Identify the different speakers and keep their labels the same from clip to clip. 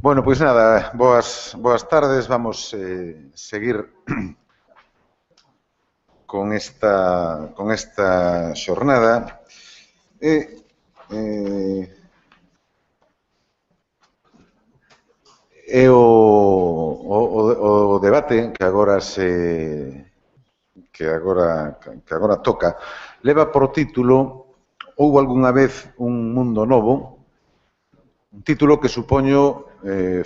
Speaker 1: Bueno, pois nada, boas tardes. Vamos seguir con esta xornada. E, eh, o debate que agora toca leva por título Houbo algunha vez un mundo novo, un título que supoño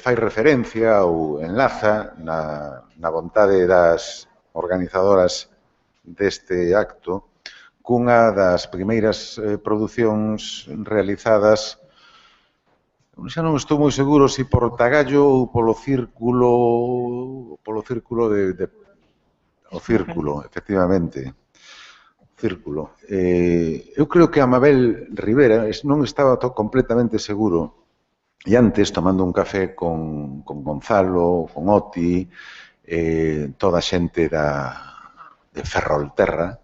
Speaker 1: fai referencia ou enlaza na vontade das organizadoras deste acto cunha das primeiras producións realizadas, xa non estou moi seguro se por Tagallo ou polo círculo o círculo, efectivamente. Círculo. Eu creo que a Mabel Rivera, non estaba completamente seguro, e antes, tomando un café con Gonzalo, con Oti, toda a xente de Ferrolterra,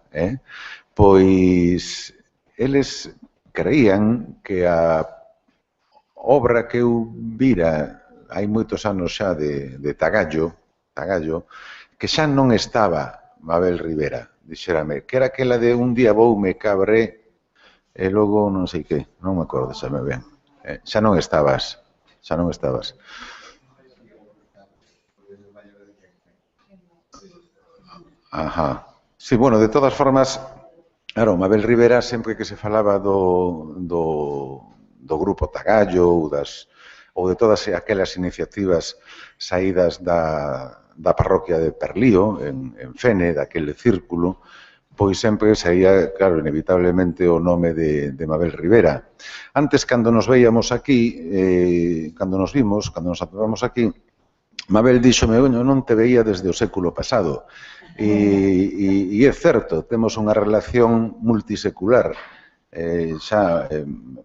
Speaker 1: pois eles creían que a obra que eu vira hai moitos anos xa de Tagallo, que xa non estaba Mabel Rivera, dixérame, que era aquela de un día voume cabré e logo non sei que, non me acordo xa me ben. Xa non estabas. Ajá. Sí, bueno, de todas formas, claro, Mabel Rivera sempre que se falaba do grupo Tagallo ou de todas aquelas iniciativas saídas da parroquia de Perlío, en Fene, daquele círculo, pois sempre saía, claro, inevitablemente o nome de Mabel Rivera. Antes, cando nos veíamos aquí, cando nos atopamos aquí, Mabel díxome, non te veía desde o século pasado. E é certo, temos unha relación multisecular.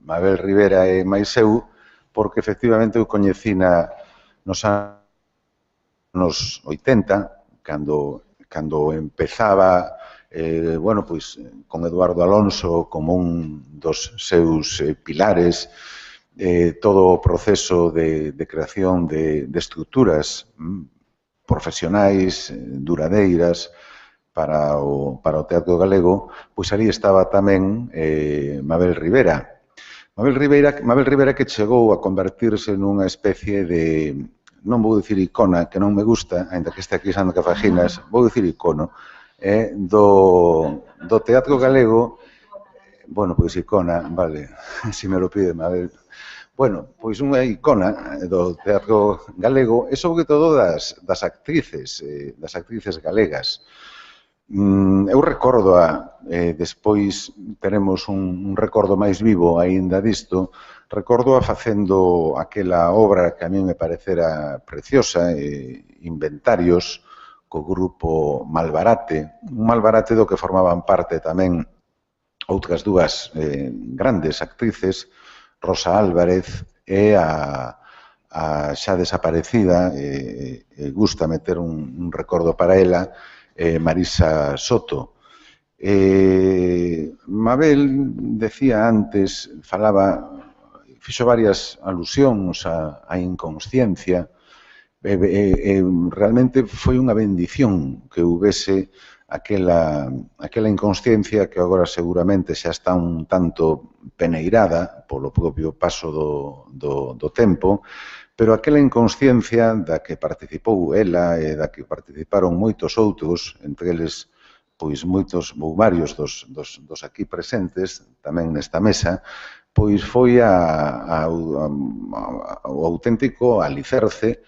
Speaker 1: Mabel Rivera e máis eu, porque efectivamente eu coñecina nos anos 80, cando empezaba con Eduardo Alonso como un dos seus pilares, todo o proceso de creación de estruturas profesionais, duradeiras, para o teatro galego, pois ali estaba tamén Mabel Rivera. Mabel Rivera que chegou a convertirse nunha especie de, non vou dicir icona, que non me gusta, ainda que este aquí Sandra Cafajinas, vou dicir icono, do teatro galego. Bueno, pois icona, vale, se me lo pide Mabel. Bueno, pois unha icona do teatro galego e sobre todo das actrices galegas. Eu recordo despois teremos un recordo máis vivo aínda disto, recordo facendo aquela obra que a mí me parecera preciosa, Inventarios, co grupo Malbarate, un Malbarate do que formaban parte tamén outras dúas grandes actrices, Rosa Álvarez e a xa desaparecida, gusta meter un recordo para ela, Marisa Soto. Mabel decía antes, fixo varias alusións á inconsciencia, realmente foi unha bendición que houvese aquela inconsciencia que agora seguramente xa está un tanto peneirada polo propio paso do tempo, pero aquela inconsciencia da que participou ela e da que participaron moitos outros, entre eles pois moitos ou varios dos aquí presentes, tamén nesta mesa, pois foi o auténtico alicerce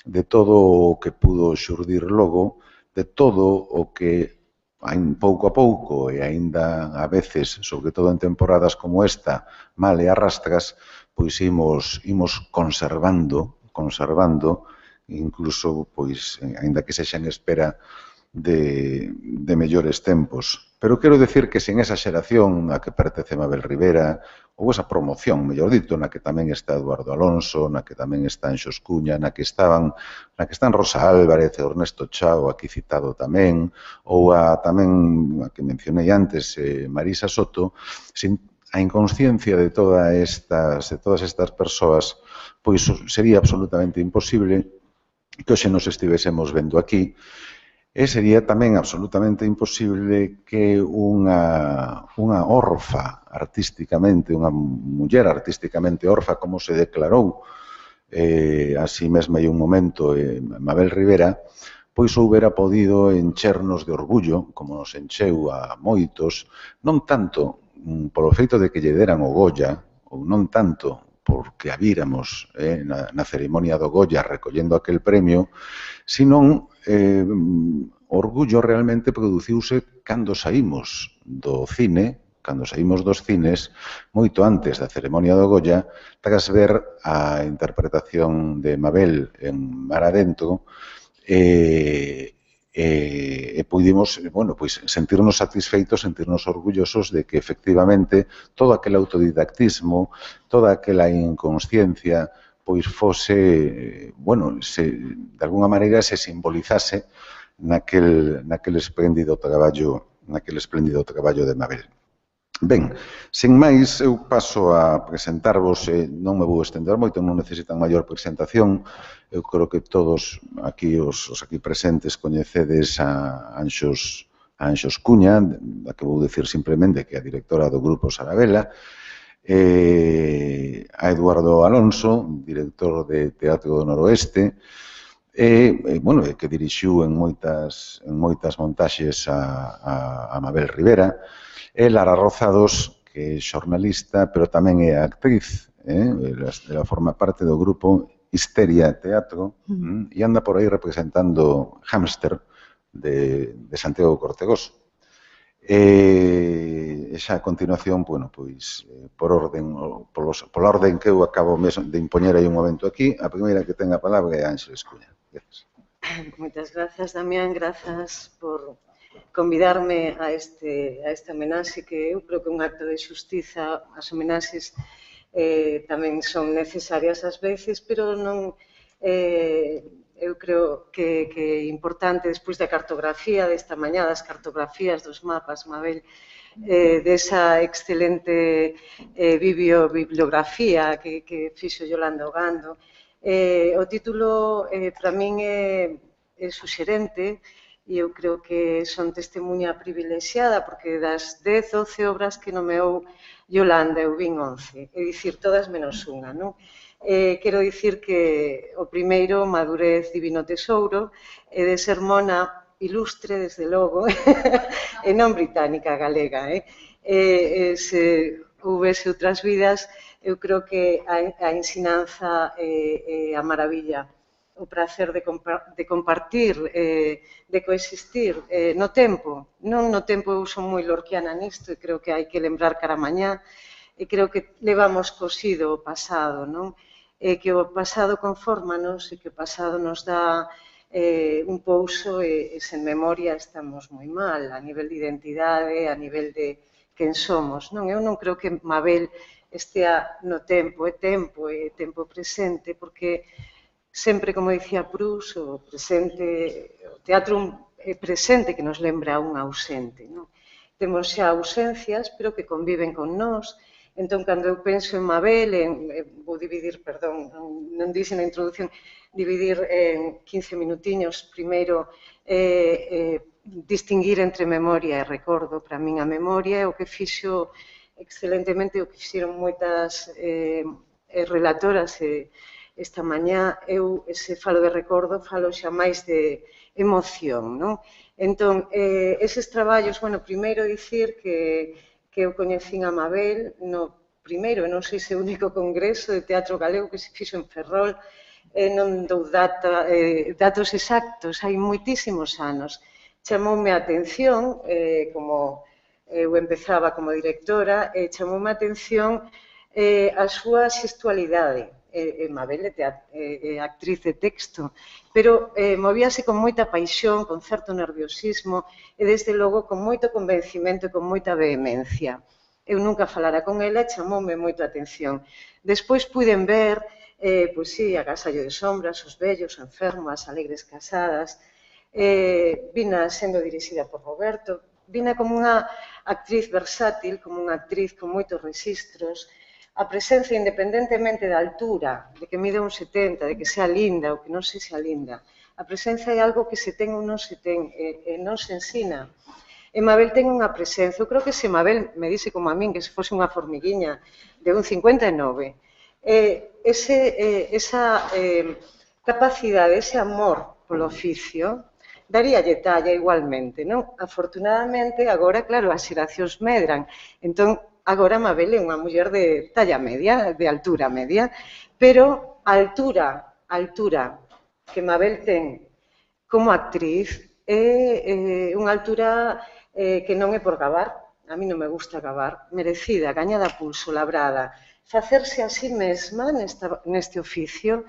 Speaker 1: de todo o que pudo xurdir logo, de todo o que pouco a pouco e aínda a veces, sobre todo en temporadas como esta, mal e arrastras, pois imos conservando, incluso, pois, aínda que sexa en espera de mellores tempos. Pero quero decir que sen esa xeración a que pertence Mabel Rivera, ou esa promoción, mellor dito, na que tamén está Eduardo Alonso, na que tamén está Anxo Escuña, na que están Rosa Álvarez e Ernesto Chao, aquí citado tamén, ou tamén a que mencionei antes, Marisa Soto, a inconsciencia de todas estas persoas, pois sería absolutamente imposible que hoxe nos estivésemos vendo aquí, e sería tamén absolutamente imposible que unha orfa artísticamente, unha muller artísticamente orfa, como se declarou así mesmo hai un momento Mabel Rivera, pois houbera podido enchernos de orgullo, como nos encheu a moitos, non tanto polo feito de que lle deran o Goya, ou non tanto porque a víramos na ceremonia do Goya recollendo aquel premio, senón orgullo realmente produciuse cando saímos do cine, cando saímos dos cines, moito antes da ceremonia do Goya, tras ver a interpretación de Mabel en Mar Adentro, e pudimos, bueno, pois sentirnos satisfeitos, sentirnos orgullosos de que efectivamente todo aquel autodidactismo, toda aquela inconsciencia, pois fose, bueno, de alguna maneira se simbolizase naquel espléndido traballo de Mabel. Ben, sen máis, eu paso a presentarvos, non me vou estender moito, non necesitan maior presentación. Eu creo que todos aquí, os aquí presentes, coñecedes a Anxos Cuña, da que vou dicir simplemente que é a directora do Grupo Sarabela, a Eduardo Alonso, director de Teatro do Noroeste, bueno, que dirixiu en moitas montaxes a Mabel Rivera, e Lara Rozados, que é xornalista, pero tamén é actriz, ela forma parte do grupo Histeria Teatro, e anda por aí representando Hámster de Santiago Cortegós. E xa a continuación, bueno, pois, pola orden que eu acabo mesmo de impoñer aí un momento aquí, a primeira que ten a palabra é Ángeles Cuña. Gracias.
Speaker 2: Moitas grazas, Damián, grazas por convidarme a esta homenaxe que eu creo que é un acto de xustiza. As homenaxes tamén son necesarias ás veces, pero non eu creo que é importante, despois da cartografía desta mañá, das cartografías dos mapas, Mabel, desa excelente bibliografía que fixo Yolanda Ogando. O título para min é suxerente e eu creo que son testemunha privilexiada porque das 10, 12 obras que nomeou Yolanda eu vin 11, é dicir, todas menos unha, non? Quero dicir que o primeiro, Madurez Divino Tesouro, é de Sermona ilustre, desde logo, e non británica, galega. Se houvese outras vidas, eu creo que a ensinanza é a maravilla, o prazer de compartir, de coexistir no tempo. Non no tempo, eu son moi lorquiana nisto e creo que hai que lembrar cara mañá e creo que levamos cosido o pasado, non? E que o pasado confórmanos e que o pasado nos dá un pouso e sen memoria estamos moi mal a nivel de identidade, a nivel de quen somos, non? Eu non creo que Mabel estea no tempo, é tempo presente, porque sempre, como dicía Proust, o teatro é presente que nos lembra un ausente, non? Temos xa ausencias, pero que conviven con nós. Entón, cando eu penso en Mabel, vou dividir, perdón, non dixen na introducción, dividir en 15 minutiños, primeiro, distinguir entre memoria e recordo. Para min a memoria é o que fixo excelentemente, o que fixeron moitas relatoras esta mañá. Eu, se falo de recordo, falo xa máis de emoción, non? Entón, eses traballos, bueno, primeiro dicir que eu coñecín a Mabel no primeiro, non sei se o único congreso de teatro galego que se fixo en Ferrol, non dou datos exactos, hai moitísimos anos. Chamoume a atención, como eu empezaba como directora, chamoume a atención a súa xestualidade. Mabel é actriz de texto, pero movíase con moita paixón, con certo nerviosismo e, desde logo, con moito convencimento e con moita vehemencia. Eu nunca falara con ela e chamoume moito a atención. Despois puiden ver, pois sí, Agasallo de sombras, Os vellos, O enfermo, As alegres casadas, vina sendo dirixida por Roberto, vina como unha actriz versátil, como unha actriz con moitos rexistros, a presencia, independentemente da altura, de que mide un 70, de que sea linda ou que non sexa linda, a presencia é algo que se ten ou non se ten, e non se ensina. E Mabel ten unha presencia, eu creo que se Mabel me dise como a min que se fose unha formiguiña de un 59, esa capacidade, ese amor polo oficio, daríalle talla igualmente, non? Afortunadamente, agora, claro, as xeracións medran, entón, agora Mabel é unha muller de talla media, de altura media, pero a altura que Mabel ten como actriz é unha altura que non é por gabar, a mí non me gusta gabar, merecida, gañada pulso, labrada. Facerse a sí mesma neste oficio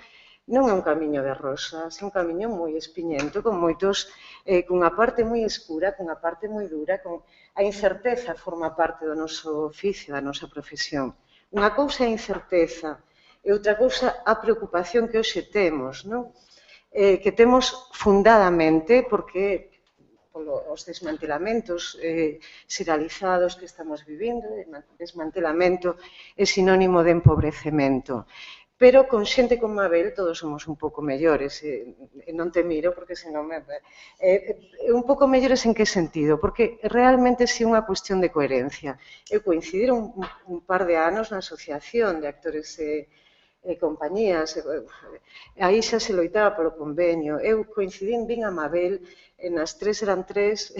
Speaker 2: non é un camiño de rosas, é un camiño moi espiñento, con cunha parte moi escura, cunha parte moi dura, con a incerteza forma parte do noso oficio, da nosa profesión. Unha cousa é a incerteza e outra cousa a preocupación que hoxe temos, non? Que temos fundadamente porque os desmantelamentos xeralizados que estamos vivindo, desmantelamento é sinónimo de empobrecemento. Pero con xente como Mabel todos somos un pouco mellores, e non te miro porque senón un pouco mellores en que sentido? Porque realmente si unha cuestión de coherencia. Eu coincidir un par de anos na asociación de actores e compañías, aí xa se loitaba polo convenio, eu coincidín, vin a Mabel, nas tres eran tres,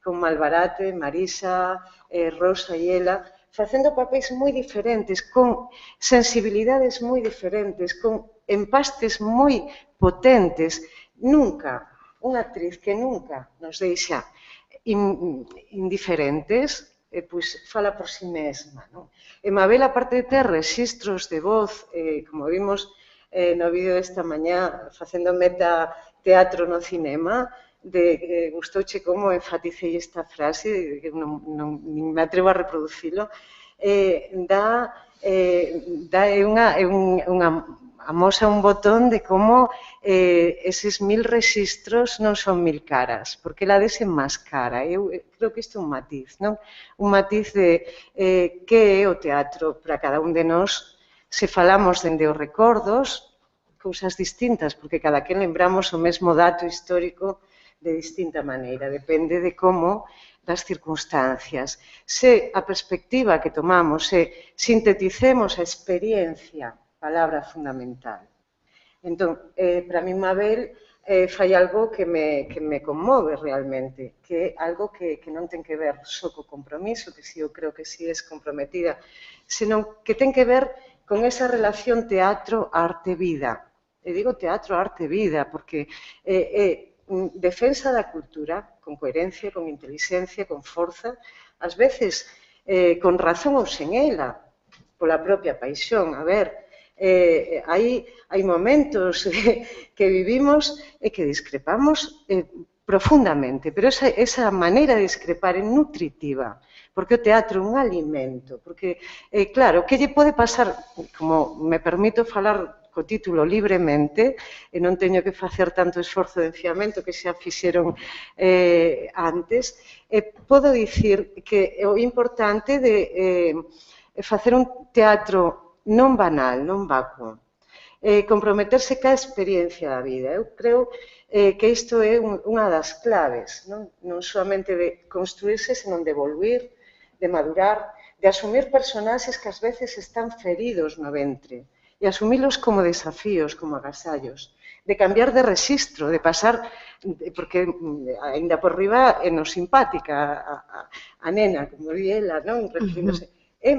Speaker 2: con Malvarate, Marisa, Rosa e ela, facendo papéis moi diferentes, con sensibilidades moi diferentes, con empastes moi potentes. Nunca, unha actriz que nunca nos deixa indiferentes, pois fala por si mesma. E Mabel, aparte de ter rexistros de voz, como vimos no vídeo desta mañá, facendo metateatro no cinema, gustouche como enfaticei esta frase, que non me atrevo a reproducilo, amosa un botón de como eses 1000 rexistros non son 1000 caras, porque ela desenmascara. Eu creo que isto é un matiz, non? Un matiz de que é o teatro para cada un de nós, se falamos dende os recordos, cousas distintas, porque cada quen lembramos o mesmo dato histórico de distinta maneira, depende de como, das circunstancias. Se a perspectiva que tomamos é sinteticemos a experiencia, palabra fundamental. Entón, para mí Mabel fai algo que me conmove realmente, que é algo que non ten que ver só co compromiso, que si eu creo que si es comprometida, senón que ten que ver con esa relación teatro-arte-vida. E digo teatro-arte-vida porque é defensa da cultura, con coherencia, con inteligencia, con forza, ás veces con razón ou sen ela, pola propia paixón. A ver, hai momentos que vivimos e que discrepamos profundamente, pero esa maneira de discrepar é nutritiva, porque o teatro é un alimento, porque, claro, que lle pode pasar, como me permito falar co título libremente, e non teño que facer tanto esforzo de enfiamento que xa fixeron antes, podo dicir que o importante de facer un teatro non banal, non vacuo, comprometerse ca experiencia da vida. Eu creo que isto é unha das claves, non solamente de construirse, senón de evoluir, de madurar, de asumir personaxes que ás veces están feridos no ventre, e asumilos como desafíos, como agasallos, de cambiar de rexistro, de pasar, porque ainda por riba é non simpática a nena, como di ela, non? Referíndose, é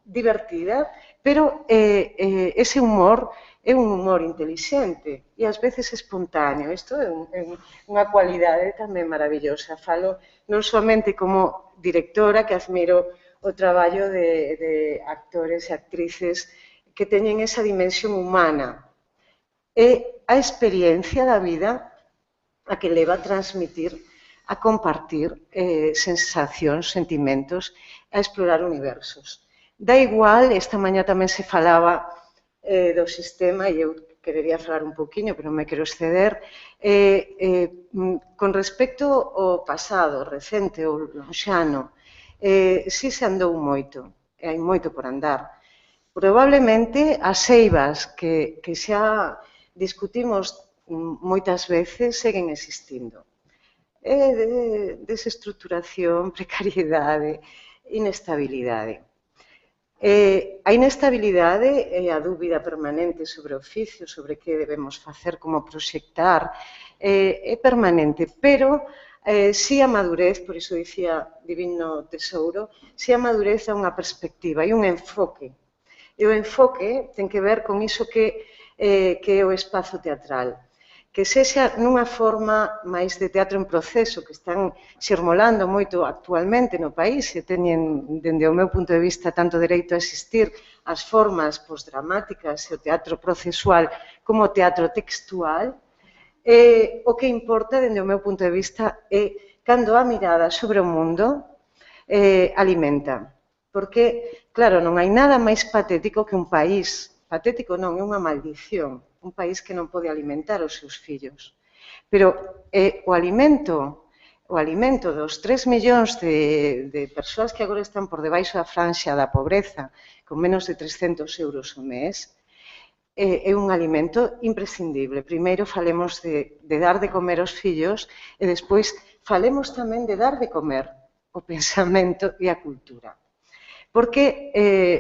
Speaker 2: divertida, pero ese humor é un humor intelixente e ás veces espontáneo. Isto é unha cualidade tamén maravillosa. Falo non somente como directora, que admiro o traballo de actores e actrices que teñen esa dimensión humana. É a experiencia da vida a que leva a transmitir, a compartir sensacións, sentimentos, a explorar universos. Da igual, esta mañá tamén se falaba do sistema, e eu querería falar un poquinho, pero me quero exceder, con respecto ao pasado, recente ou lonxano, si se andou moito, e hai moito por andar. Probablemente as eivas que xa discutimos moitas veces seguen existindo. Desestructuración, precariedade, inestabilidade. A inestabilidade e a dúbida permanente sobre o oficio, sobre que debemos facer, como proxectar, é permanente, pero si a madurez, por iso dicía Divino Tesouro, si a madurez é unha perspectiva e un enfoque. E o enfoque ten que ver con iso que é o espazo teatral. Que sexa nunha forma máis de teatro en proceso, que están xermolando moito actualmente no país e teñen, dende o meu punto de vista, tanto dereito a existir as formas postdramáticas e o teatro procesual como o teatro textual. O que importa, dende o meu punto de vista, é cando a mirada sobre o mundo alimenta. Porque, claro, non hai nada máis patético que un país, patético non, é unha maldición, un país que non pode alimentar os seus fillos. Pero o alimento dos 3 millóns de persoas que agora están por debaixo da franxa da pobreza, con menos de 300 euros ao mes, é un alimento imprescindible. Primeiro falemos de dar de comer aos fillos e despois falemos tamén de dar de comer o pensamento e a cultura. Porque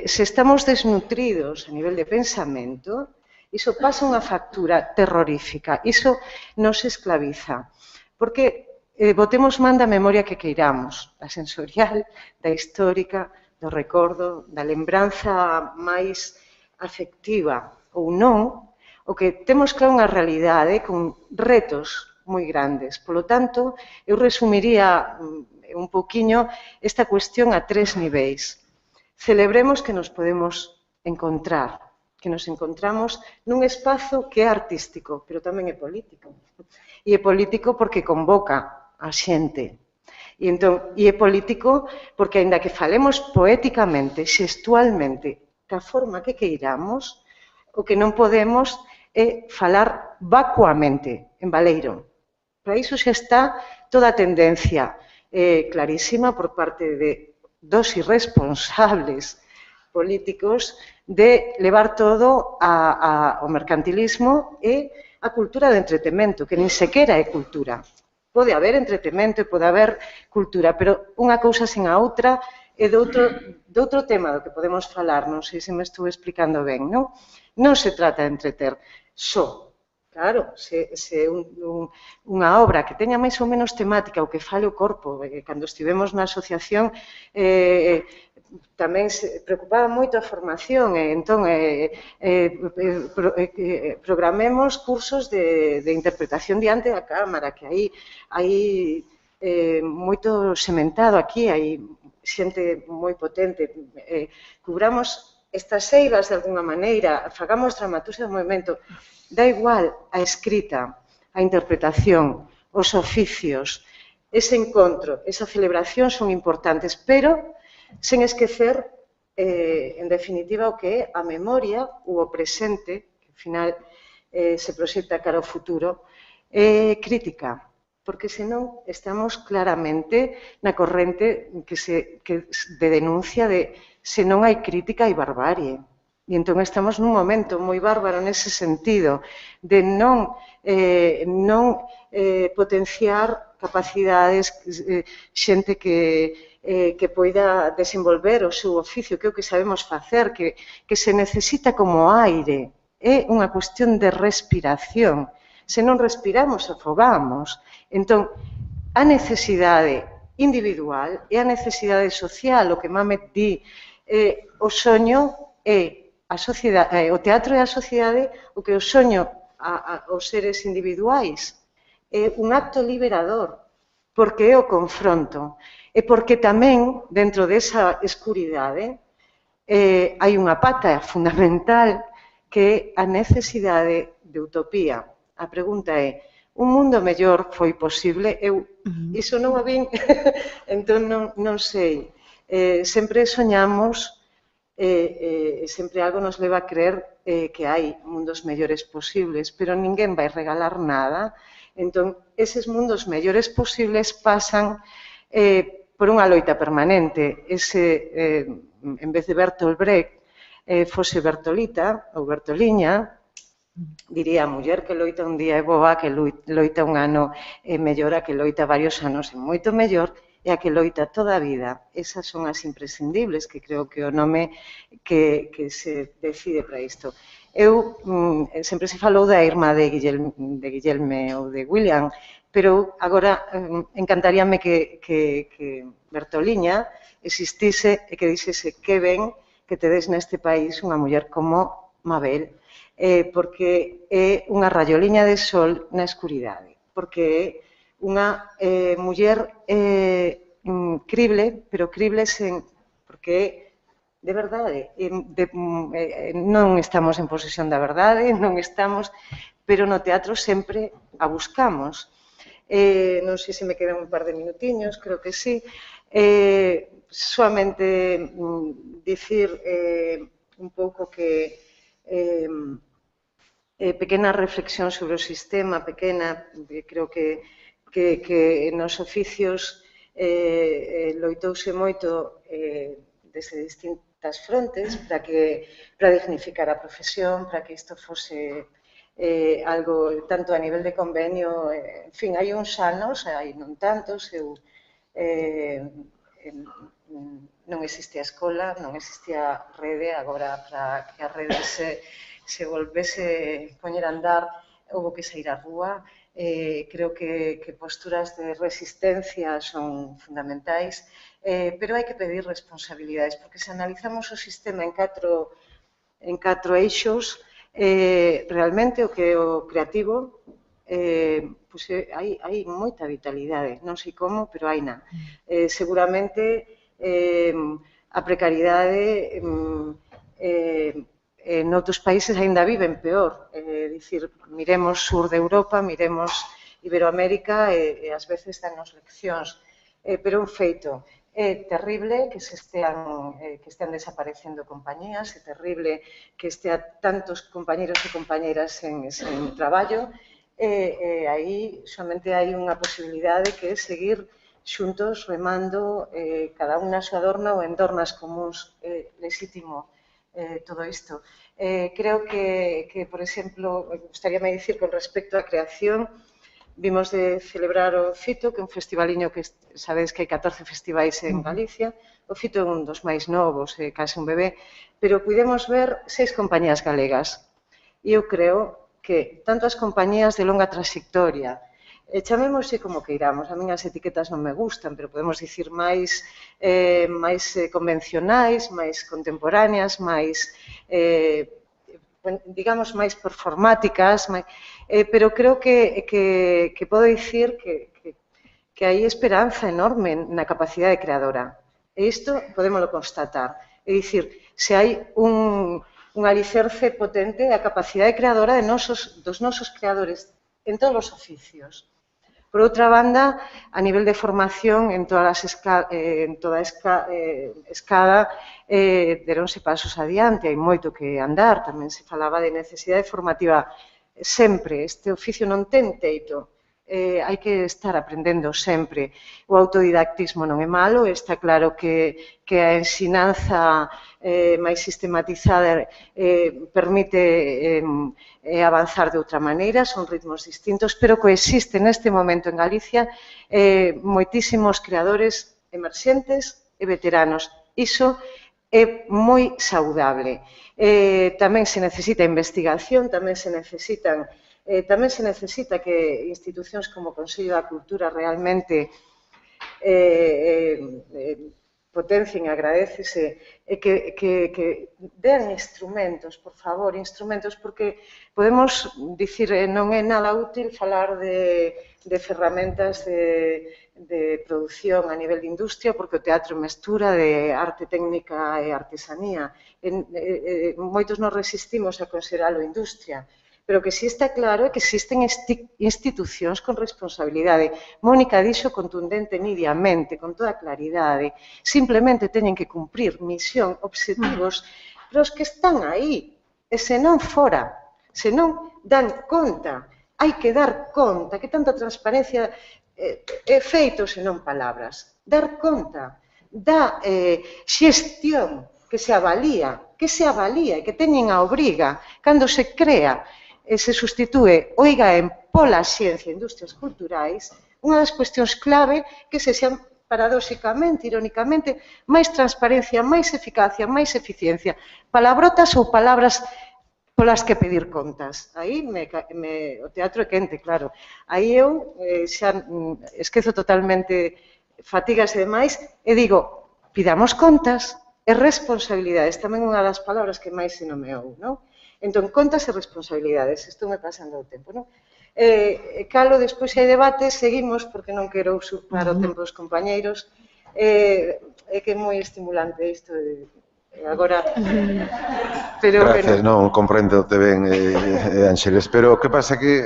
Speaker 2: se estamos desnutridos a nivel de pensamento, iso pasa unha factura terrorífica, iso nos esclaviza. Porque botemos man da memoria que queiramos, da sensorial, da histórica, do recordo, da lembranza máis afectiva ou non, o que temos claro unha realidade con retos moi grandes. Polo tanto, eu resumiría un poquinho esta cuestión a 3 niveis. Celebremos que nos podemos encontrar, que nos encontramos nun espazo que é artístico, pero tamén é político. E é político porque convoca a xente. E é político porque, aínda que falemos poéticamente, xestualmente, da forma que queiramos, o que non podemos é falar vacuamente, en baleiro. Para iso xa está toda a tendencia clarísima por parte dos irresponsables políticos de levar todo ao mercantilismo e a cultura do entretemento, que nin sequera é cultura. Pode haber entretemento e pode haber cultura, pero unha cousa sen a outra é de outro tema do que podemos falar, non sei se me estou explicando ben, non? Non se trata de entreter só. Claro, se unha obra que teña máis ou menos temática o que fale o corpo, cando estivemos na asociación tamén se preocupaba moito a formación, entón programemos cursos de interpretación diante da cámara, que hai moito sementado aquí, hai xente moi potente, cubramos estas eivas de alguna maneira, fagamos dramaturgia do movimento, dá igual a escrita, a interpretación, os oficios, ese encontro, esa celebración son importantes, pero sen esquecer, en definitiva, o que é a memoria ou o presente, que ao final se proxecta cara ao futuro, crítica, porque senón estamos claramente na corrente de denuncia de se non hai crítica hai barbarie. E entón estamos nun momento moi bárbaro nese sentido de non potenciar capacidades, xente que poida desenvolver o seu oficio, que é o que sabemos facer, que se necesita como aire. É unha cuestión de respiración. Se non respiramos, afogamos. Entón, a necesidade individual e a necesidade social, o que Mamet di, o soño é o teatro e a sociedade, o que o soño aos seres individuais é un acto liberador, porque é o confronto, e porque tamén, dentro desa escuridade, hai unha pata fundamental que é a necesidade de utopía. A pregunta é, un mundo mellor foi posible? Eu iso non o vin, entón non sei. Sempre soñamos sempre algo nos leva a creer que hai mundos mellores posibles, pero ninguén vai regalar nada. Entón, eses mundos mellores posibles pasan por unha loita permanente. En vez de Bertolt Brecht, fose Bertolita ou Bertoliña, diría a muller que loita un día é boa, que loita un ano é mellor, a que loita varios anos é moito mellor, e a que loita toda a vida. Esas son as imprescindibles, que creo que o nome que se decide para isto. Sempre se falou da irmá de Guillerme ou de William, pero agora encantaríame que Bertoliña existise e que dixese que ben que tedes neste país unha muller como Mabel, porque é unha rayoliña de sol na escuridade, porque é unha muller crible, pero crible porque de verdade, non estamos en posesión da verdade, non estamos, pero no teatro sempre a buscamos. Non sei se me quedan un par de minutiños, creo que sí. Solamente dicir un pouco que pequena reflexión sobre o sistema, creo que nos oficios loitouse moito desde distintas frontes para dignificar a profesión, para que isto fose algo tanto a nivel de convenio, en fin, hai uns anos, hai non tantos, non existía escola, non existía rede, agora para que a rede se volvese poñer a andar, houve que sair á rúa. Creo que posturas de resistencia son fundamentais, pero hai que pedir responsabilidades, porque se analizamos o sistema en catro eixos, realmente o que é o creativo, hai moita vitalidade, non sei como, pero haina. Seguramente a precariedade noutros países aínda viven peor. Dicir, miremos sur de Europa, miremos Iberoamérica e ás veces danos leccións. Pero un feito, é terrible que estean desaparecendo compañías, é terrible que estea tantos compañeros e compañeras sen traballo, e aí somente hai unha posibilidade que é seguir xuntos remando cada un na súa dorna ou en dornas comuns. Legítimo todo isto. Creo que, por exemplo, gustaríame dicir con respecto á creación, vimos de celebrar o Fito, que é un festivaliño que sabedes que hai 14 festivais en Galicia. O Fito é un dos máis novos, é case un bebé, pero pudemos ver 6 compañías galegas. E eu creo que tanto as compañías de longa trayectoria, chamémoslle como queiramos, a min as etiquetas non me gustan, pero podemos dicir máis convencionais, máis contemporáneas, máis digamos, máis performáticas, pero creo que podo dicir que hai esperanza enorme na capacidade creadora. E isto podémoslo constatar. É dicir, se hai un alicerce potente a capacidade creadora dos nosos creadores en todos os oficios. Por outra banda, a nivel de formación, en toda a escala, deronse pasos adiante, hai moito que andar, tamén se falaba de necesidade formativa sempre. Este oficio non ten teito, hai que estar aprendendo sempre. O autodidactismo non é malo, está claro que a ensinanza máis sistematizada permite avanzar de outra maneira, son ritmos distintos, pero coexiste neste momento en Galicia moitísimos creadores emerxentes e veteranos. Iso é moi saudable. Tamén se necesita investigación, tamén se necesita que institucións como o Consello da Cultura realmente potencien, agradécese, que dean instrumentos, por favor, instrumentos, porque podemos dicir, non é nada útil falar de ferramentas de produción a nivel de industria, porque o teatro é mestura de arte técnica e artesanía. Moitos nos resistimos a consideralo industria, pero que si está claro é que existen institucións con responsabilidade. Mónica dixo contundente nitidamente, con toda claridade. Simplemente teñen que cumprir misión, obxectivos, para os que están aí. E se non fora, se non dan conta, hai que dar conta, que tanta transparencia é feitos e non palabras. Dar conta da xestión que se avalía e que teñen a obriga, cando se crea e se sustitúe o IGAEM pola Xencia e Industrias Culturais, unha das cuestións clave que se xan paradóxicamente, irónicamente, máis transparencia, máis eficacia, máis eficiencia, palabrotas ou palabras polas que pedir contas. Aí o teatro é quente, claro. Aí eu xa esquezo totalmente fatigas e demais e digo, pidamos contas e responsabilidades. Tamén unha das palabras que máis se nomeou, non? Entón, contas e responsabilidades. Estou me pasando o tempo, non? Calo, despois hai debate, seguimos, porque non quero usurpar o tempo dos compañeiros. É que é moi estimulante isto de agora, pero
Speaker 1: gracias, non, comprendo-te ben, Ángeles, pero o que pasa que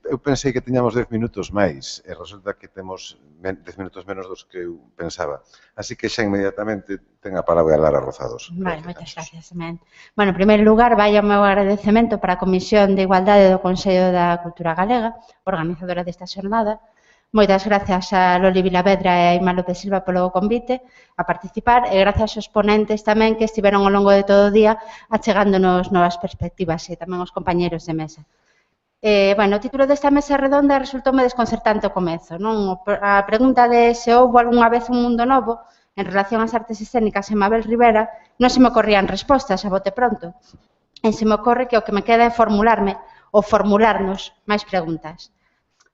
Speaker 1: eu pensei que tiñamos 10 minutos máis e resulta que temos 10 minutos menos dos que eu pensaba. Así que xa inmediatamente ten a palabra a Lara Rozados.
Speaker 3: Vale, moitas gracias, men. Bueno, en primeiro lugar, vai o meu agradecemento para a Comisión de Igualdade do Consello da Cultura Galega, organizadora desta xornada. Moitas gracias a Loli Vilavedra e a Ima López Silva polo convite a participar e gracias aos ponentes tamén que estiveron ao longo de todo o día achegándonos novas perspectivas e tamén aos compañeros de mesa. Bueno, o título desta mesa redonda resultoume desconcertante ao comezo, non? A pregunta de se houbo algunha vez un mundo novo en relación ás artes escénicas en Mabel Rivera non se me ocorrían respostas a bote pronto. E se me ocorre que o que me queda é formularme ou formularnos máis preguntas.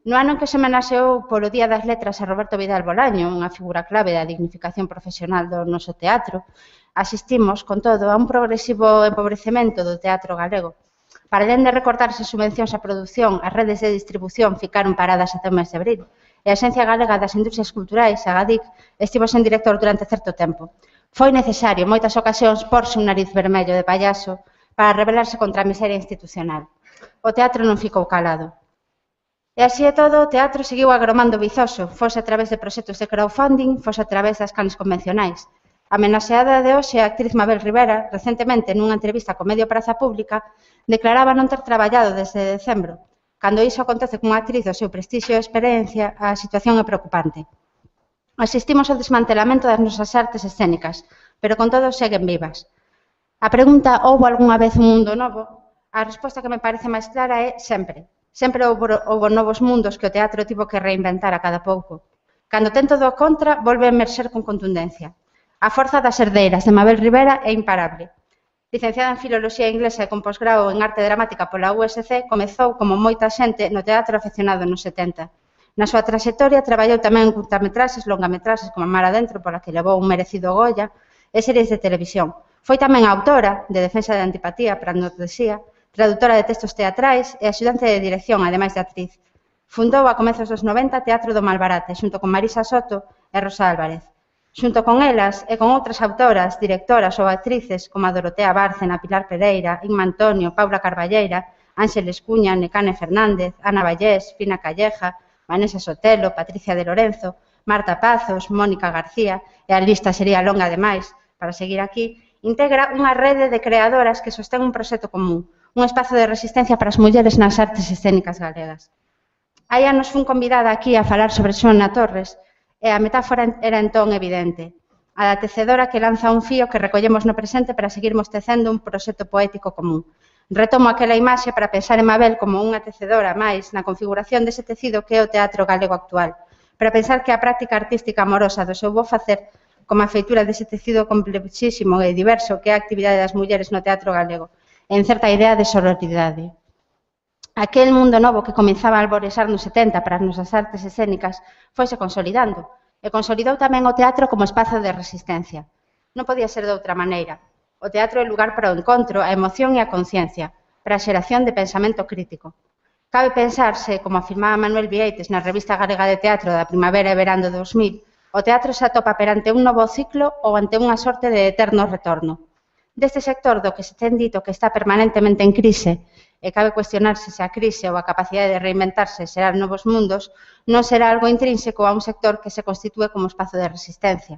Speaker 3: No ano en que se homenaxeou polo Día das Letras a Roberto Vidal Bolaño, unha figura clave da dignificación profesional do noso teatro, asistimos, con todo, a un progresivo empobrecemento do teatro galego. Para alén de recortarse subvencións á produción, as redes de distribución ficaron paradas até o mes de abril, e a Axencia Galega das Industrias Culturais, a GADIC, estivo sen director durante certo tempo. Foi necesario, en moitas ocasións, porse un nariz vermello de payaso para rebelarse contra a miseria institucional. O teatro non ficou calado. E así e todo, o teatro seguiu agromando vizoso, fose a través de proxectos de crowdfunding, fose a través das canles convencionais. A homenaxeada de hoxe, a actriz Mabel Rivera, recentemente nunha entrevista co medio Praza Pública, declaraba non ter traballado desde decembro. Cando iso acontece cunha actriz do seu prestixio e experiencia, a situación é preocupante. Asistimos ao desmantelamento das nosas artes escénicas, pero con todo seguen vivas. A pregunta, houbo algunha vez un mundo novo? A resposta que me parece máis clara é sempre. Sempre houbo novos mundos que o teatro tivo que reinventar a cada pouco. Cando ten todo o contra, volve a emerxer con contundencia. A forza das herdeiras de Mabel Rivera é imparable. Licenciada en Filoloxía Inglesa e con posgrao en Arte Dramática pola USC, comezou, como moita xente, no teatro afeccionado nos 70. Na súa traxectoria traballou tamén en curtametraxes, longametraxes como Mar Adentro, pola que levou un merecido Goya, e series de televisión. Foi tamén autora de Defensa de Antipatía para Anodesía, traductora de textos teatrais e axudante de dirección, ademais de actriz. Fundou a comezos dos 90 Teatro do Malbarate, xunto con Marisa Soto e Rosa Álvarez. Xunto con elas e con outras autoras, directoras ou actrices como a Dorotea Bárcena, Pilar Pereira, Inma Antonio, Paula Carballeira, Ángeles Cuña, Necane Fernández, Ana Vallés, Fina Calleja, Vanessa Sotelo, Patricia de Lorenzo, Marta Pazos, Mónica García, e a lista sería longa demais, para seguir aquí, integra unha rede de creadoras que sostén un proxecto común, un espazo de resistencia para as mulleres nas artes escénicas galegas. Hai anos fun convidada aquí a falar sobre Xoana Torres e a metáfora era entón evidente. A da tecedora que lanza un fío que recollemos no presente para seguirmos tecendo un proxecto poético común. Retomo aquela imaxe para pensar en Mabel como unha tecedora máis na configuración dese tecido que é o teatro galego actual, para pensar que a práctica artística amorosa do seu bo facer como a feitura dese tecido complexísimo e diverso que é a actividade das mulleres no teatro galego, en certa idea de sororidade. Aquel mundo novo que comenzaba a alborexar nos 70 para as nosas artes escénicas foise consolidando e consolidou tamén o teatro como espazo de resistencia. Non podía ser de outra maneira. O teatro é lugar para o encontro, a emoción e a conciencia, para a xeración de pensamento crítico. Cabe pensarse, como afirmaba Manuel Vieites na Revista Galega de Teatro da Primavera e Verán do 2000, o teatro se atopa perante un novo ciclo ou ante unha sorte de eterno retorno. Deste sector do que se ten dito que está permanentemente en crise e cabe cuestionarse se a crise ou a capacidade de reinventarse e xerar novos mundos non será algo intrínseco a un sector que se constitúe como espazo de resistencia.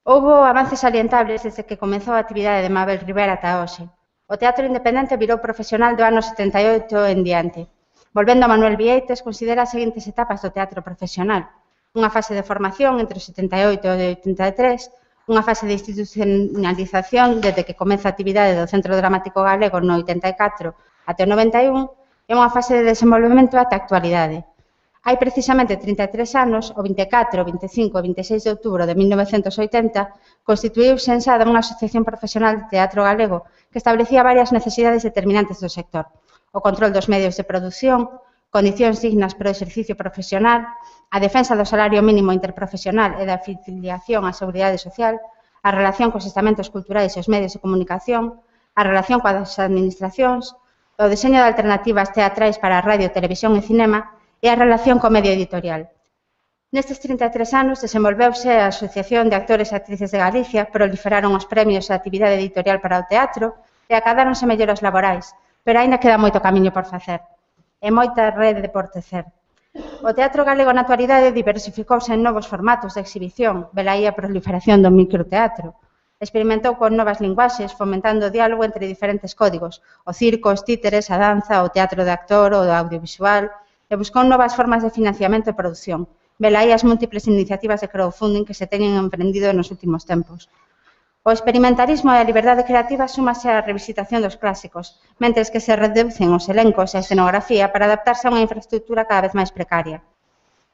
Speaker 3: Houbo avances salientables desde que comezou a actividade de Mabel Rivera ata hoxe. O teatro independente virou profesional do ano 78 en diante. Volvendo a Manuel Vieites, considera as seguintes etapas do teatro profesional. Unha fase de formación entre o 78 e o 83, unha fase de institucionalización desde que comeza a actividade do Centro Dramático Galego no 84 até o 91 e unha fase de desenvolvemento ata a actualidade. Hai precisamente 33 anos, o 24, 25 e 26 de outubro de 1980, constituíuse en Sada unha asociación profesional de teatro galego que establecía varias necesidades determinantes do sector. O control dos medios de produción, condicións dignas para o exercicio profesional, a defensa do salario mínimo interprofesional e da afiliación á seguridade social, a relación cos estamentos culturais e os medios de comunicación, a relación coas administracións, o deseño de alternativas teatrais para a radio, televisión e cinema e a relación co medio editorial. Nestes 33 anos desenvolveuse a Asociación de Actores e Actrices de Galicia, proliferaron os premios a actividade editorial para o teatro e acadáronse melloras laborais, pero aínda queda moito camiño por facer e moita rede por tecer. O teatro galego na actualidade diversificouse en novos formatos de exhibición, velaí a proliferación do microteatro. Experimentou con novas linguaxes, fomentando o diálogo entre diferentes códigos, o circo, os títeres, a danza, o teatro de actor, o audiovisual, e buscou novas formas de financiamento e produción. Velaí as múltiples iniciativas de crowdfunding que se teñen emprendido nos últimos tempos. O experimentarismo e a liberdade creativa súmase á revisitación dos clásicos, mentres que se reducen os elencos e a escenografía para adaptarse a unha infraestructura cada vez máis precaria.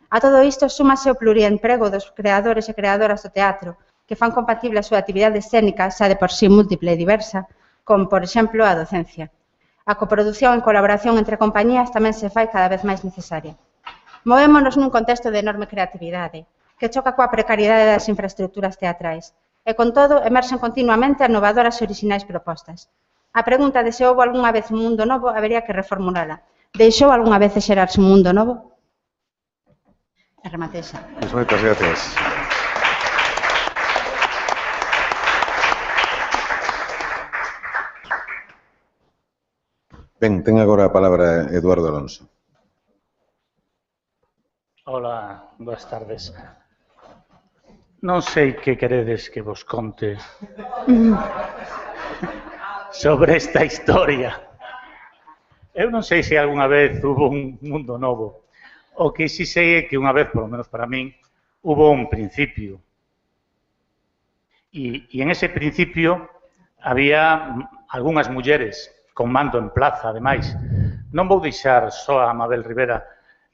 Speaker 3: A todo isto súmase o pluriemprego dos creadores e creadoras do teatro, que fan compatible a súa actividade escénica, xa de por sí múltiple e diversa, como, por exemplo, a docencia. A coproducción en colaboración entre compañías tamén se fai cada vez máis necesaria. Movémonos nun contexto de enorme creatividade, que choca coa precariedade das infraestructuras teatrais, e, con todo, emerxen continuamente inovadoras e orixinais propostas. A pregunta de se houve algunha vez un mundo novo habería que reformulala. Deixou algunha vez de xerarse un mundo novo? E remate xa.
Speaker 1: Moitas gracias. Ben, ten agora a palabra Eduardo Alonso.
Speaker 4: Hola, boas tardes. Non sei que queredes que vos conte sobre esta historia. Eu non sei se algunha vez hubo un mundo novo. O que si sei é que unha vez, polo menos para min, hubo un principio. E en ese principio había algunhas mulleres con mando en plaza, ademais. Non vou deixar só a Mabel Rivera,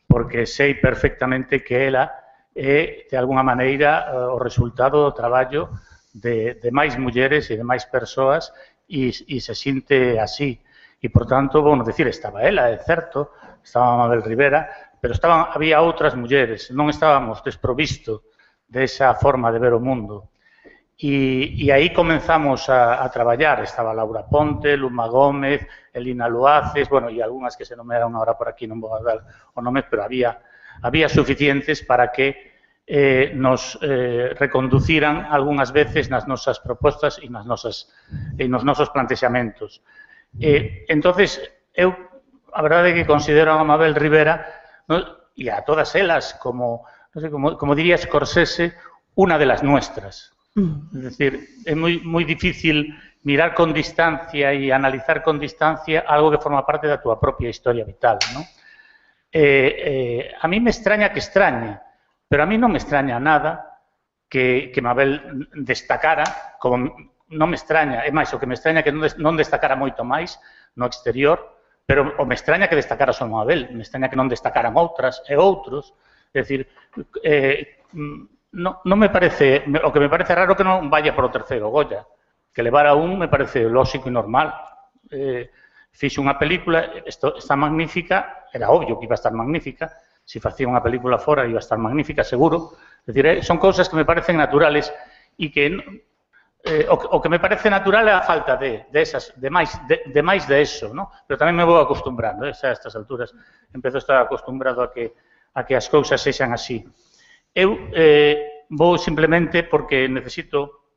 Speaker 4: porque sei perfectamente que ela é, de alguna maneira, o resultado do traballo de máis mulleres e de máis persoas e se sinte así. E, por tanto, vou non dicir, estaba ela, é certo, estaba Mabel Rivera, pero había outras mulleres, non estábamos desprovisto desa forma de ver o mundo. E aí comenzamos a traballar, estaba Laura Ponte, Luma Gómez, Elina Luaces, bueno, e algunhas que se nomearon agora por aquí, non vou dar o nome, pero había suficientes para que nos reconduciran algunhas veces nas nosas propostas e nos nosos plantexamentos. Entonces, eu, a verdade é que considero a Mabel Rivera, e a todas elas, como diría Scorsese, unha de las nuestras. Es decir, é moi difícil mirar con distancia e analizar con distancia algo que forma parte da túa propia historia vital, ¿no? A mí me extraña que extrañe, pero a mí non me extraña nada que Mabel destacara, como non me extraña, é máis, o que me extraña que non destacara moito máis no exterior, pero o me extraña que destacara só Mabel, me extraña que non destacaran outras e outros, é dicir, non me parece, o que me parece raro que non vaya por o terceiro Goya, que levara un me parece lógico e normal. Fixe unha película, está magnífica, era obvio que iba a estar magnífica, se facía unha película fora iba a estar magnífica, seguro. É dicir, son cousas que me parecen naturales e que o que me parece natural é a falta de máis de eso, ¿no? Pero tamén me vou acostumbrando, a estas alturas empezo a estar acostumbrado a que as cousas sexan así. Eu vou simplemente porque necesito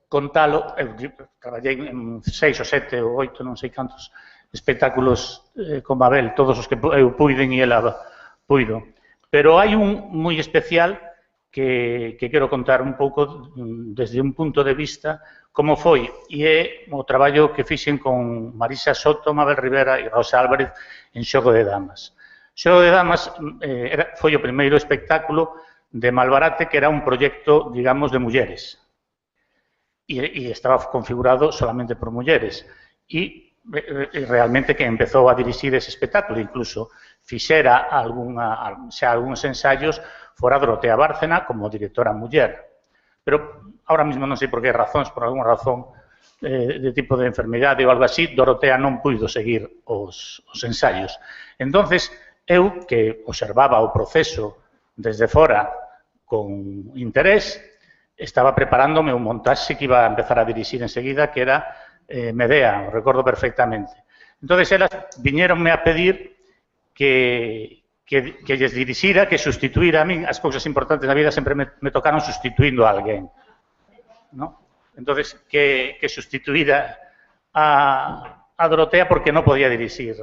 Speaker 4: contalo, eu traballei en 6 ou 7 ou 8, non sei cantos espectáculos con Mabel, todos os que eu puiden e ela puido. Pero hai un moi especial que quero contar un pouco desde un punto de vista como foi, e é o traballo que fixen con Marisa Soto, Mabel Rivera e Rosa Álvarez en Xogo de Damas. Xogo de Damas foi o primeiro espectáculo de Malbarate que era un proxecto, digamos, de mulleres. E estaba configurado solamente por mulleres. E realmente que empezou a dirixir ese espectáculo, incluso fixera algúns ensaios fora Dorotea Bárcena como directora muller. Pero ahora mismo non sei por que razóns, por alguna razón de tipo de enfermidade ou algo así, Dorotea non puido seguir os ensaios. Entonces, eu, que observaba o proceso desde fora con interés, estaba preparándome un montaxe que iba a empezar a dirixir enseguida, que era Medea, o recordo perfectamente. Entonces, elas viñeronme a pedir que lles dirixira, que sustituíra a min. As cousas importantes na vida sempre me tocaron sustituindo a alguén, ¿no? Entonces, que sustituíra a Dorotea porque non podía dirixir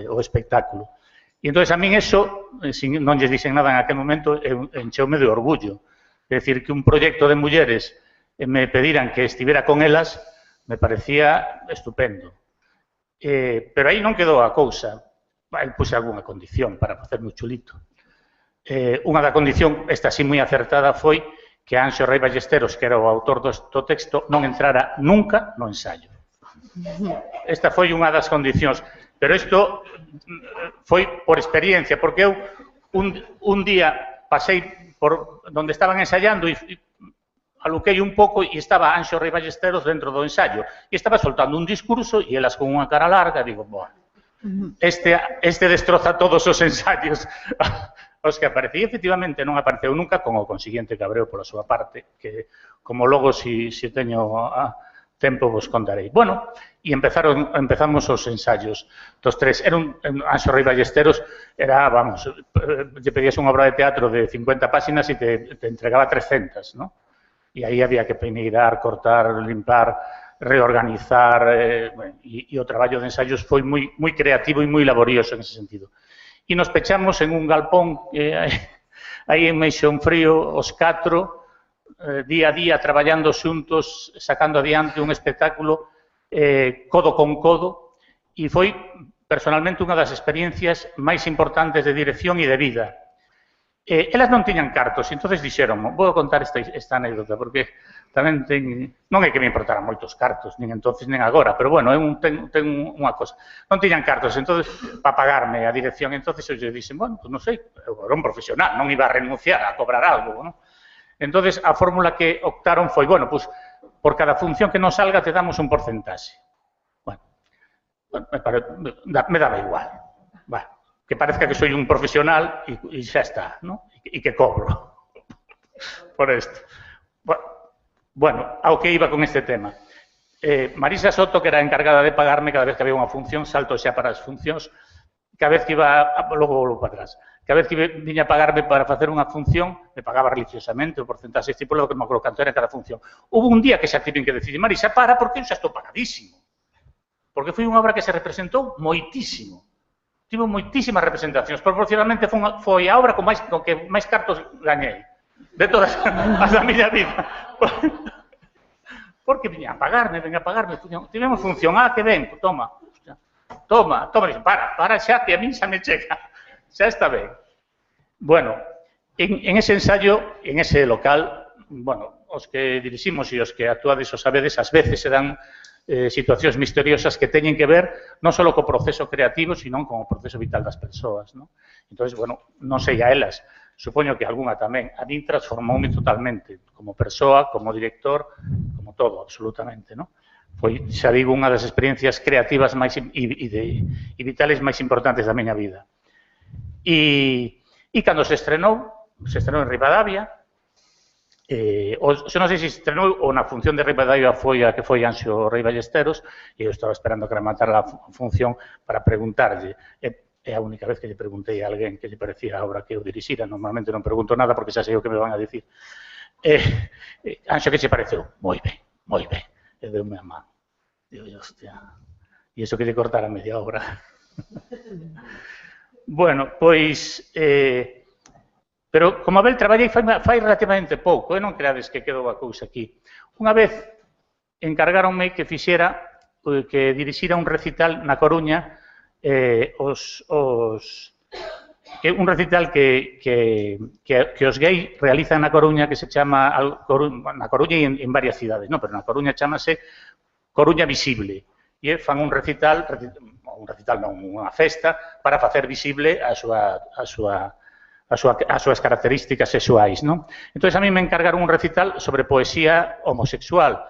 Speaker 4: o espectáculo. E entón, a min eso, non lles dixen nada en aquel momento, encheume de orgullo. É dicir, que un proxecto de mulleres me pediran que estivera con elas, me parecía estupendo. Pero aí non quedou a cousa. Puse algunha condición para facerme o chulito. Unha da condición, esta sí moi acertada, foi que Anxo Rei Ballesteros, que era o autor do texto, non entrara nunca no ensaio. Esta foi unha das condicións. Pero isto foi por experiencia, porque eu un día pasei por onde estaban ensaiando e aluquei un pouco e estaba Anxo Rei Ballesteros dentro do ensaio. E estaba soltando un discurso e elas con unha cara larga, digo, bueno, este destroza todos os ensaios os que aparecía. Efectivamente non apareceu nunca, con o consiguiente cabreo pola súa parte, que como logo si teño tempo vos contarei. Bueno, e empezamos os ensaios dos tres. Era un Anxo Rei Ballesteros, era, vamos, lle pedías unha obra de teatro de 50 páxinas e te entregaba 300, ¿no? E aí había que peineirar, cortar, limpar, reorganizar, e o traballo de ensaios foi moi creativo e moi laborioso en ese sentido. E nos pechamos en un galpón aí en Meixonfrío, os 4, día a día, traballando xuntos, sacando adiante un espectáculo codo con codo, e foi personalmente unha das experiencias máis importantes de dirección e de vida. Elas non tiñan cartos, entonces dixeron, vou contar esta anécdota, porque tamén non é que me importaran moitos cartos, nin entonces nin agora, pero bueno, ten unha cosa. Non tiñan cartos, entonces, para pagarme a dirección, entonces eu dixen, bueno, pues non sei, eu era un profesional, non iba a renunciar a cobrar algo, ¿no? Entonces, a fórmula que optaron foi, bueno, pues, por cada función que nos salga te damos un porcentaxe. Bueno, me daba igual, vale. Que parezca que soy un profesional e xa está, ¿no? E que cobro por isto. Bueno, ao que iba con este tema. Marisa Soto, que era encargada de pagarme cada vez que había unha función, salto xa para as funcións, cada vez que iba, logo volvo para atrás, cada vez que viña a pagarme para facer unha función, me pagaba religiosamente o porcentaxe estipulado, que non me acordo canto era cada función. Hubo un día que xa tiven que decir, Marisa, para, porque eu xa estou pagadísimo. Porque foi unha obra que se representou moitísimo. Tivo moitísimas representacións. Proporcionalmente foi a obra con que máis cartos gañei de todas as da miña vida. Porque viña a pagarme. Tivemos función, que ben, toma, para xa, que a mí xa me chega, xa está ben. Bueno, en ese ensayo, en ese local, bueno, os que diriximos e os que actuades o sabedes, ás veces se dan situacións misteriosas que teñen que ver non só co proceso creativo, sino con o proceso vital das persoas, ¿no? Entón, bueno, non sei a elas, supoño que algunha tamén. A min transformoume totalmente, como persoa, como director, como todo, absolutamente, ¿no? Foi, xa digo, unha das experiencias creativas máis e vitales máis importantes da miña vida. E cando se estrenou en Ribadavia, non sei se estrenou ou na función de Ribadavia foi a que foi Anxo Rei Ballesteros, e eu estaba esperando que rematara a función para preguntarlle. É a única vez que lle preguntei a alguén que lle parecía a obra que eu dirixira. Normalmente non pregunto nada porque xa sei o que me van a dicir. Anxo, que che pareceu? Moi ben, moi ben. E deu-me a man. Digo, hostia, e iso que lle cortara media hora. Bueno, pois... pero, como a Abel, traballei fai relativamente pouco, non creades que quedou a cousa aquí. Unha vez encargáronme que fixera, que dirixira un recital na Coruña, un recital que os gays realizan na Coruña, que se chama, na Coruña e en varias cidades, non, pero na Coruña chamase Coruña Visible, e fan un recital non, unha festa, para facer visible as súas características sexuais, non? Entón, a mí me encargaron un recital sobre poesía homosexual,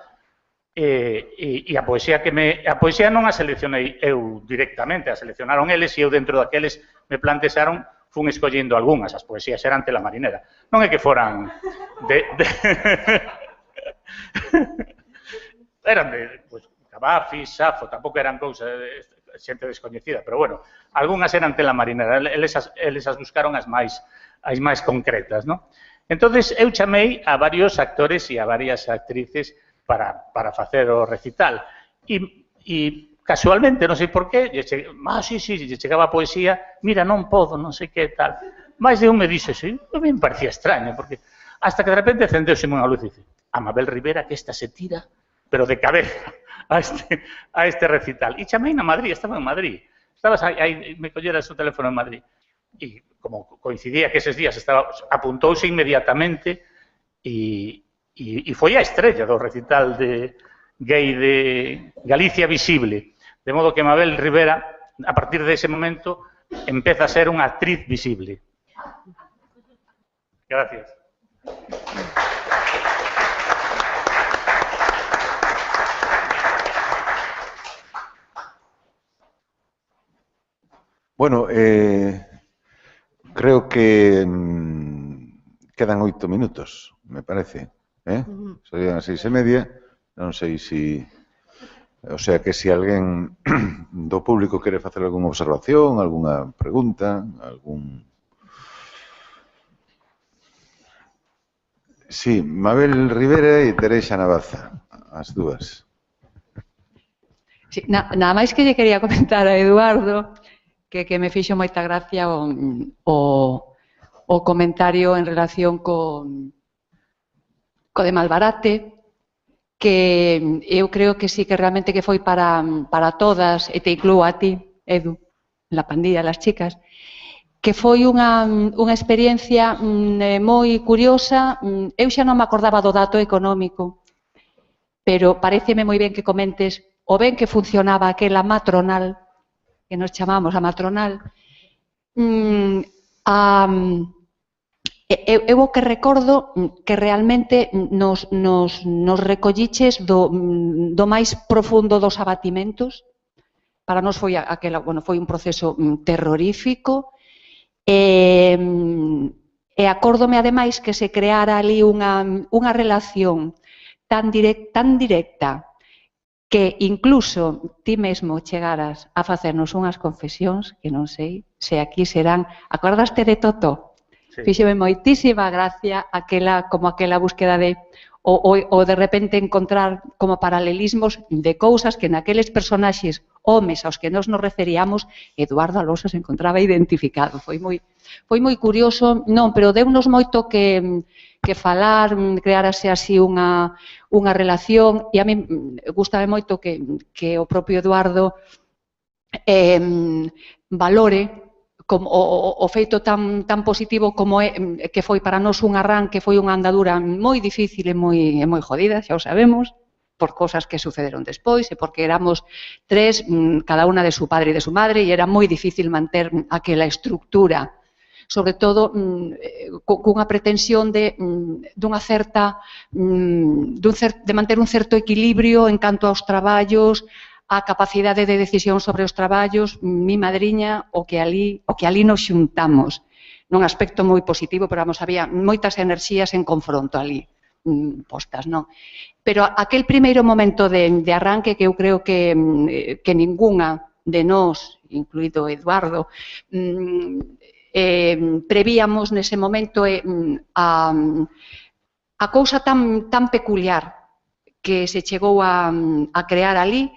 Speaker 4: e a poesía non a seleccionei eu directamente, a seleccionaron eles e eu dentro daqueles me plantearon, fun escollendo algunhas, as poesías eran Tela Marinera. Non é que foran eran de Cavafis, Safo, tampouco eran cousas de xente descoñecida, pero bueno, algunhas eran Tela Marinera, eles as buscaron as máis concretas, non? Entonces, eu chamei a varios actores e a varias actrices para facer o recital. E casualmente, non sei por qué, sí, lle chegaba a poesía, mira, non podo, non sei que tal. Mais de un me dixe, sí, a mí me parecía extraño, porque hasta que de repente encendeuse unha luz e dice, a Mabel Rivera que esta se tira, pero de cabeza, a este recital. E chamei na Madrid, estaba en Madrid. Me collera o teléfono en Madrid. E como coincidía que eses días apuntouse inmediatamente e foi a estrella do recital gay de Galicia Visible. De modo que Mabel Rivera, a partir dese momento, empeza a ser unha actriz visible. Gracias.
Speaker 1: Bueno, creo que quedan 8 minutos, me parece. Serían as 6:30, non sei se... O sea, que se alguén do público quere facer algunha observación, algunha pregunta, algún... Sí, Mabel Rivera e Teresa Navaza, as dúas.
Speaker 5: Sí, nada máis que lle quería comentar a Eduardo que me fixo moita gracia o comentario en relación co de Malbarate, que eu creo que sí que realmente que foi para todas, e te inclúo a ti, Edu, la pandilla, las chicas, que foi unha experiencia moi curiosa. Eu xa non me acordaba do dato económico, pero pareceme moi ben que comentes o ben que funcionaba aquela matronal, que nos chamamos a matronal. Eu o que recordo que realmente nos recolliches do máis profundo dos abatimentos. Para nós foi foi un proceso terrorífico e acórdome ademais que se creara ali unha relación tan directa que incluso ti mesmo chegaras a facernos unhas confesións que non sei se aquí serán. Acordaste de Totó? Fíxeme moitísima gracia aquela búsqueda de o de repente encontrar como paralelismos de cousas que naqueles personaxes homes aos que nos referíamos Eduardo Alonso se encontraba identificado. Foi moi curioso, non, pero deunos moito que falar, crearase así unha relación, e a mí gustame moito que o propio Eduardo valore o feito tan positivo como que foi para nós un arranque, foi unha andadura moi difícil e moi jodida, xa o sabemos, por cosas que sucederon despois e porque éramos tres, cada unha de su padre e de su madre, e era moi difícil manter aquela estructura, sobre todo cunha pretensión de manter un certo equilibrio en canto aos traballos, a capacidade de decisión sobre os traballos, mi madriña, o que ali nos xuntamos, nun aspecto moi positivo, pero vamos, había moitas enerxías en confronto ali postas, non? Pero aquel primeiro momento de arranque que eu creo que ningunha de nós, incluído Eduardo, prevíamos nese momento a cousa tan peculiar que se chegou a crear ali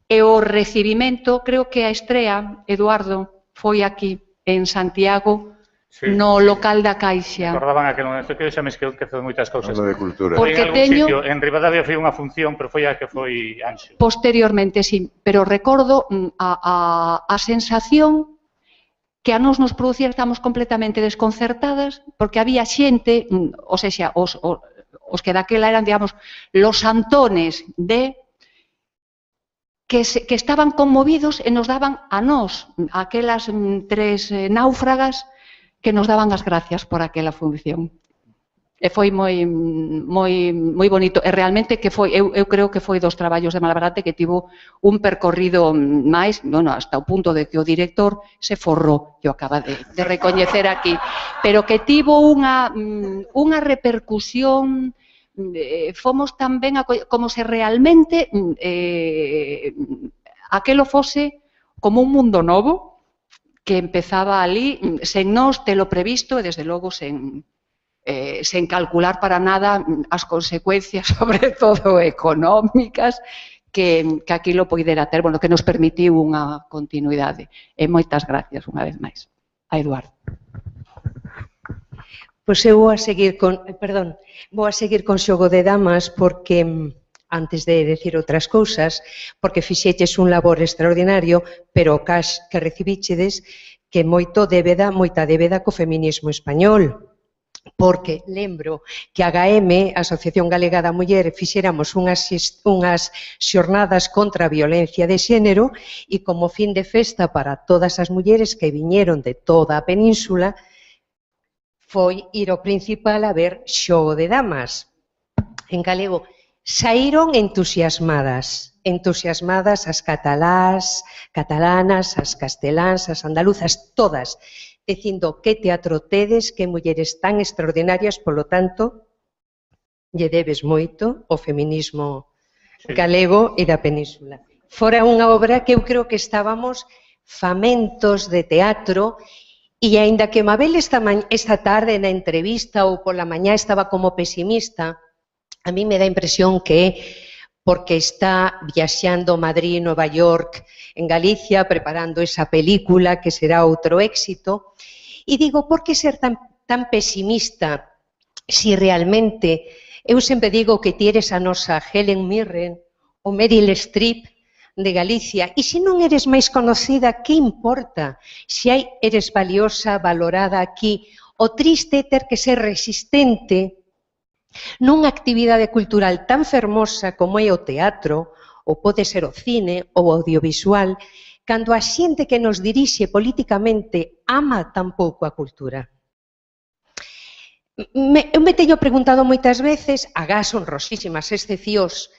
Speaker 5: e o recibimento, creo que a estrea, Eduardo, foi aquí en Santiago, no local da Caixa.
Speaker 4: Recordaban aquel momento que xa me esqueceu de moitas cousas.
Speaker 1: Algo de cultura.
Speaker 4: Foi en algún sitio, en Ribadavia foi unha función, pero foi a que foi Anxo.
Speaker 5: Posteriormente, sí, pero recordo a sensación que a nos producía, estamos completamente desconcertadas, porque había xente, ou seja, os que daquela eran, digamos, los santones que estaban conmovidos e nos daban a nós, aquelas tres náufragas, que nos daban as gracias por aquela función. E foi moi bonito. E realmente que foi, eu creo que foi dos traballos de Malabarte que tivo un percorrido máis, bueno, hasta o punto de que o director se forrou, que o acaba de recoñecer aquí, pero que tivo unha repercusión, fomos tamén como se realmente aquelo fose como un mundo novo, que empezaba ali, sen nós telo previsto e, desde logo, sen calcular para nada as consecuencias, sobre todo económicas, que aquilo poidera ter, bueno, que nos permitiu unha continuidade. E moitas gracias, unha vez máis, a Eduardo.
Speaker 6: Pois eu vou a seguir con Xogo de Damas porque, antes de decir outras cousas, porque fixeches un labor extraordinario, pero o cash que recibichedes que moita débeda co feminismo español. Porque lembro que a HM, a Asociación Galega da Muller, fixéramos unhas xornadas contra a violencia de xénero e como fin de festa para todas as mulleres que viñeron de toda a península foi ir ao principal a ver Xogo de Damas. En galego, saíron entusiasmadas as catalanas, as casteláns, as andaluzas, todas, dicindo que teatro tedes, que mulleres tan extraordinarias, polo tanto, lle debes moito o feminismo galego e da península. Fora unha obra que eu creo que estábamos famentos de teatro e, aínda que Mabel esta tarde na entrevista ou pola mañá estaba como pesimista, a mí me dá a impresión que é porque está viaxando Madrid, Nova York, en Galicia, preparando esa película que será outro éxito. E digo, por que ser tan pesimista si realmente, eu sempre digo que ti eres a nosa Helen Mirren ou Meryl Streep de Galicia, e se non eres máis conocida, que importa? Se eres valiosa, valorada aquí, o triste é ter que ser resistente nunha actividade cultural tan fermosa como é o teatro, ou pode ser o cine, ou o audiovisual, cando a xente que nos dirixe políticamente ama tan pouco a cultura. Eu me teño preguntado moitas veces, agás honrosísimas excepcións,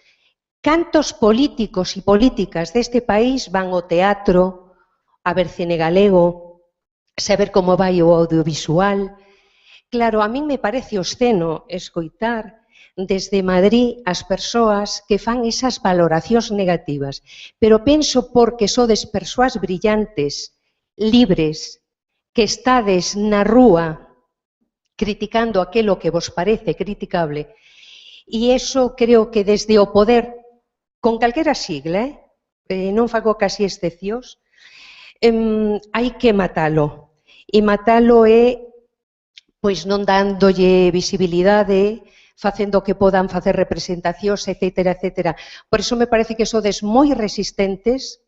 Speaker 6: cantos políticos e políticas deste país van ao teatro a ver cine galego, saber como vai o audiovisual. Claro, a min me parece obsceno escoitar desde Madrid as persoas que fan esas valoracións negativas, pero penso porque sodes persoas brillantes, libres, que estades na rúa criticando aquilo que vos parece criticable, e iso creo que desde o poder, con calquera sigla, non fago casi excepcións, hai que matalo, e matalo é pois non dándolle visibilidade, facendo que podan facer representacións, etcétera, etcétera. Por iso me parece que sodes moi resistentes,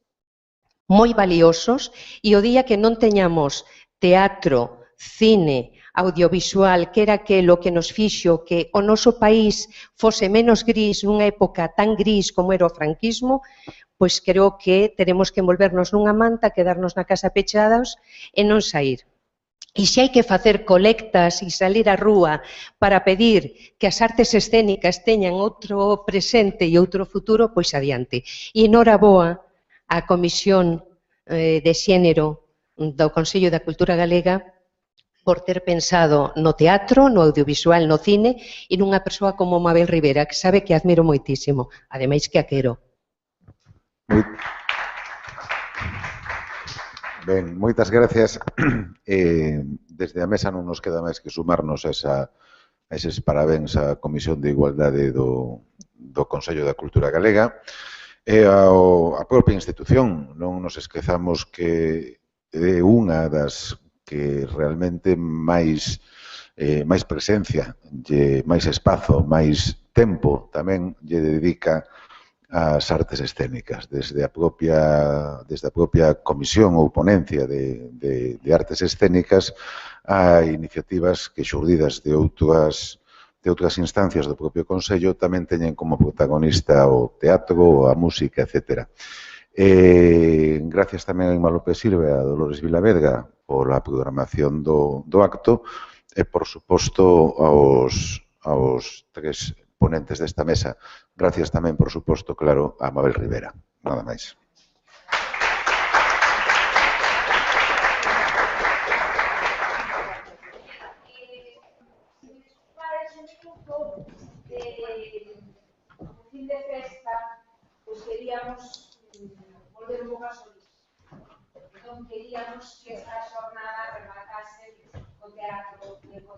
Speaker 6: moi valiosos, e o día que non teñamos teatro, cine, audiovisual, que era aquilo que nos fixo que o noso país fose menos gris nunha época tan gris como era o franquismo, pois creo que teremos que envolvernos nunha manta, quedarnos na casa pechados e non sair. E se hai que facer colectas e salir á rúa para pedir que as artes escénicas teñan outro presente e outro futuro, pois adiante. E enhoraboa á Comisión de Xénero do Consello da Cultura Galega por ter pensado no teatro, no audiovisual, no cine e nunha persoa como Mabel Rivera, que sabe que admiro moitísimo, ademais que a quero.
Speaker 1: Ben, moitas gracias. Desde a mesa non nos queda máis que sumarnos a esa eses parabéns á Comisión de Igualdade do Consello da Cultura Galega e a propia institución. Non nos esquezamos que é unha das que realmente máis presencia, máis espazo, máis tempo tamén lle dedica ás artes escénicas, desde a propia comisión ou ponencia de artes escénicas a iniciativas que xurdidas de outras instancias do propio Consello tamén teñen como protagonista o teatro, a música, etc. Gracias tamén a Inma López Silva e a Dolores Vilavedra pola programación do acto e, por suposto, aos tres ponentes desta mesa. Gracias tamén, por suposto, claro, a Mabel Rivera. Nada máis.
Speaker 7: Fin de festa, pois queríamos volver un pouco a Solís. Entón, queríamos que esta xornada rematase co teatro directo.